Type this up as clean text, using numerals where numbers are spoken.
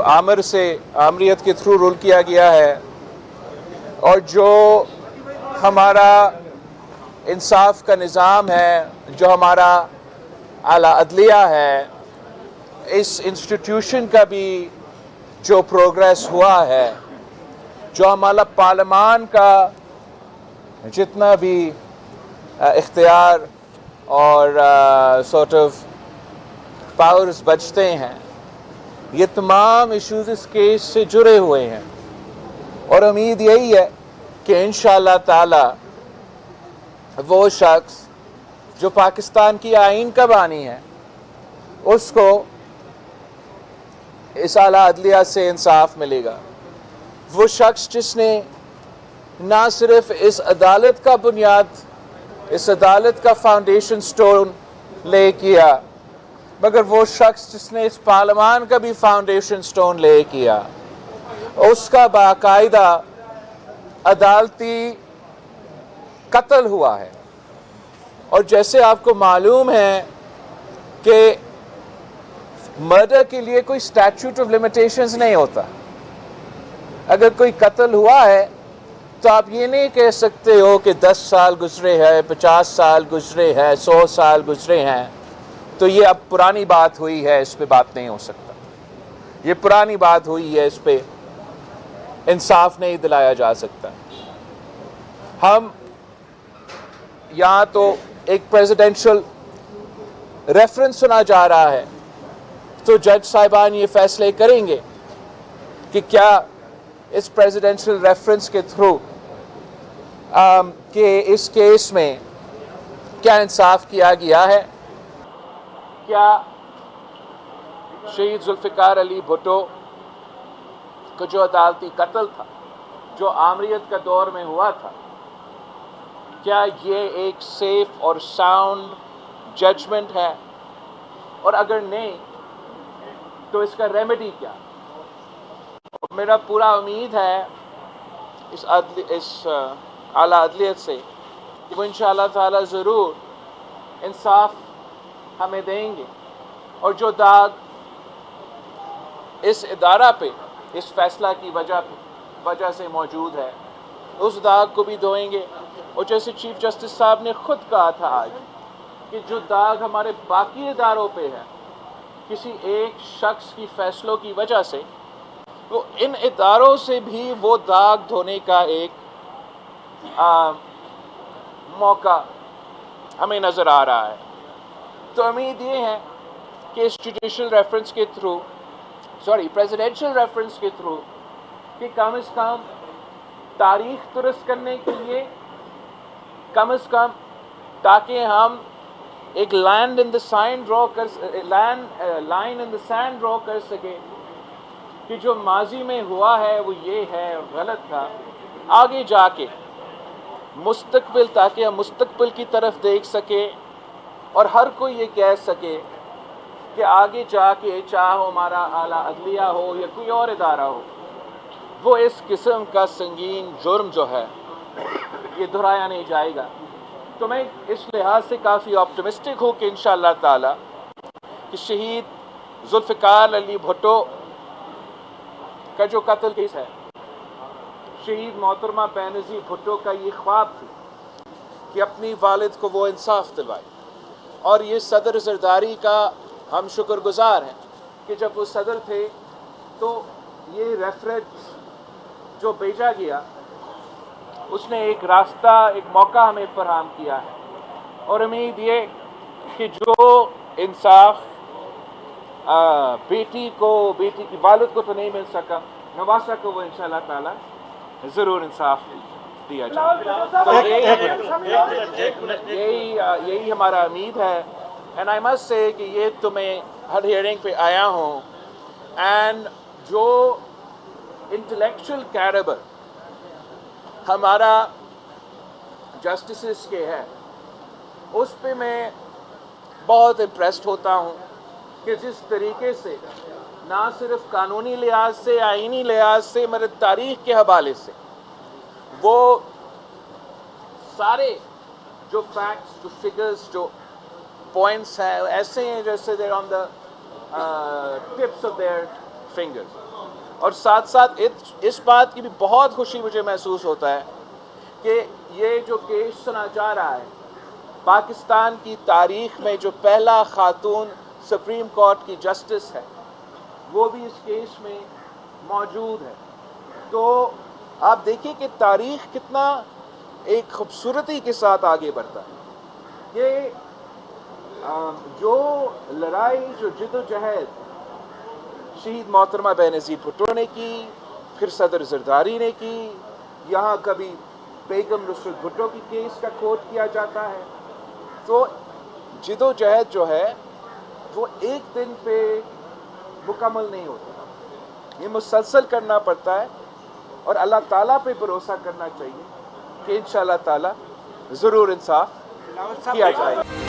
आमर से आमरीत के थ्रू रूल किया गया है और जो हमारा इंसाफ का निज़ाम है, जो हमारा आला अदलिया है, इस इंस्टीट्यूशन का भी जो प्रोग्रेस हुआ है, जो हमारा पार्लियामान का जितना भी इख्तियार और सॉर्ट ऑफ पावर्स बचते हैं, ये तमाम इश्यूज इस केस से जुड़े हुए हैं और उम्मीद यही है कि इंशाअल्लाह ताला वो शख्स जो पाकिस्तान की आइन का बानी है, उसको इस आला अदलिया से इंसाफ मिलेगा। वो शख्स जिसने ना सिर्फ इस अदालत का बुनियाद, इस अदालत का फाउंडेशन स्टोन ले किया, मगर वो शख्स जिसने इस पार्लियामान का भी फाउंडेशन स्टोन ले किया, उसका बाकायदा अदालती कत्ल हुआ है। और जैसे आपको मालूम है कि मर्डर के लिए कोई स्टैट्यूट ऑफ लिमिटेशंस नहीं होता। अगर कोई कत्ल हुआ है तो आप ये नहीं कह सकते हो कि 10 साल गुजरे हैं, 50 साल गुजरे हैं, 100 साल गुजरे हैं तो ये अब पुरानी बात हुई है, इस पे बात नहीं हो सकता। ये पुरानी बात हुई है, इस पे इंसाफ नहीं दिलाया जा सकता। हम यहाँ तो एक प्रेसिडेंशियल रेफरेंस सुना जा रहा है, तो जज साहिबान ये फैसले करेंगे कि क्या इस प्रेसिडेंशियल रेफरेंस के थ्रू कि इस केस में क्या इंसाफ किया गया है, क्या शहीद जुल्फ़िकार अली भुट्टो का जो अदालती कत्ल था, जो आमरीत का दौर में हुआ था, क्या ये एक सेफ और साउंड जजमेंट है, और अगर नहीं तो इसका रेमेडी क्या। मेरा पूरा उम्मीद है इस आला अदलियत से कि वो इंशाअल्लाह ताला ज़रूर इंसाफ हमें देंगे, और जो दाग इस इदारा पे इस फैसला की वजह से मौजूद है, उस दाग को भी धोएंगे। और जैसे चीफ जस्टिस साहब ने खुद कहा था आज कि जो दाग हमारे बाकी इदारों पे है किसी एक शख्स की फैसलों की वजह से, वो इन इदारों से भी वो दाग धोने का एक मौका हमें नज़र आ रहा है। तो उम्मीद ये है कि इस जुडिशल रेफरेंस के थ्रू, प्रेसिडेंशियल रेफरेंस के थ्रू, कि कम से कम तारीख दुरुस्त करने के लिए, कम से कम ताकि हम एक line in the sand draw कर सके कि जो माजी में हुआ है वो ये है और गलत था। आगे जाके मुस्तकबिल, ताकि हम मुस्तकबिल की तरफ देख सके और हर कोई ये कह सके कि आगे जाके चाहे हमारा आला अदलिया हो या कोई और इदारा हो, वो इस किस्म का संगीन जुर्म जो है ये दोहराया नहीं जाएगा। तो मैं इस लिहाज से काफ़ी ऑप्टिमिस्टिक हूँ कि इंशाअल्लाह ताला कि शहीद जुल्फ़िकार अली भुट्टो का जो कत्ल केस है, शहीद मोहतरमा बेनज़ीर भुट्टो का ये ख्वाब थी कि अपनी वालिद को वो इंसाफ दिलवाए, और ये सदर ज़रदारी का हम शुक्रगुजार हैं कि जब वो सदर थे तो ये रेफरेंस जो भेजा गया उसने एक रास्ता, एक मौका हमें फराहम किया है। और उम्मीद ये कि जो इंसाफ बेटी की वालिद को तो नहीं मिल सका, नवासा को वो इंशाअल्लाह ताला ज़रूर इंसाफ दिया जाए। तो यही हमारा उम्मीद है। एंड आई मस्ट से कि ये तो मैं हर हियरिंग पे आया हूँ, एंड जो इंटेलेक्चुअल कैरेबर हमारा जस्टिस के है, उस पे मैं बहुत इम्प्रेस्ड होता हूँ कि जिस तरीके से ना सिर्फ कानूनी लिहाज से, आइनी लिहाज से, मगर तारीख़ के हवाले से वो सारे जो फैक्ट्स, जो फिगर्स, जो पॉइंट्स हैं ऐसे हैं जैसे they're on the tips of their fingers. اور ساتھ ساتھ اس بات کی بھی بہت خوشی مجھے محسوس ہوتا ہے کہ یہ جو کیس سنا جا رہا ہے پاکستان کی تاریخ میں جو پہلا خاتون سپریم کورٹ کی جسٹس ہے وہ بھی اس کیس میں موجود ہے. تو آپ دیکھیے کہ تاریخ کتنا ایک خوبصورتی کے ساتھ آگے بڑھتا ہے. کہ جو لڑائی جو جد و جہد شہید محترمہ بے نظیر بھٹو نے کی, پھر صدر زرداری نے کی, یہاں کبھی بیگم نصرت بھٹو کی کیس کا کوٹ کیا جاتا ہے. تو جد و جہد جو ہے وہ ایک دن پہ مکمل نہیں ہوتا, یہ مسلسل کرنا پڑتا ہے اور اللہ تعالیٰ پہ بھروسہ کرنا چاہیے کہ انشاءاللہ تعالیٰ ضرور انصاف کیا جائے گا.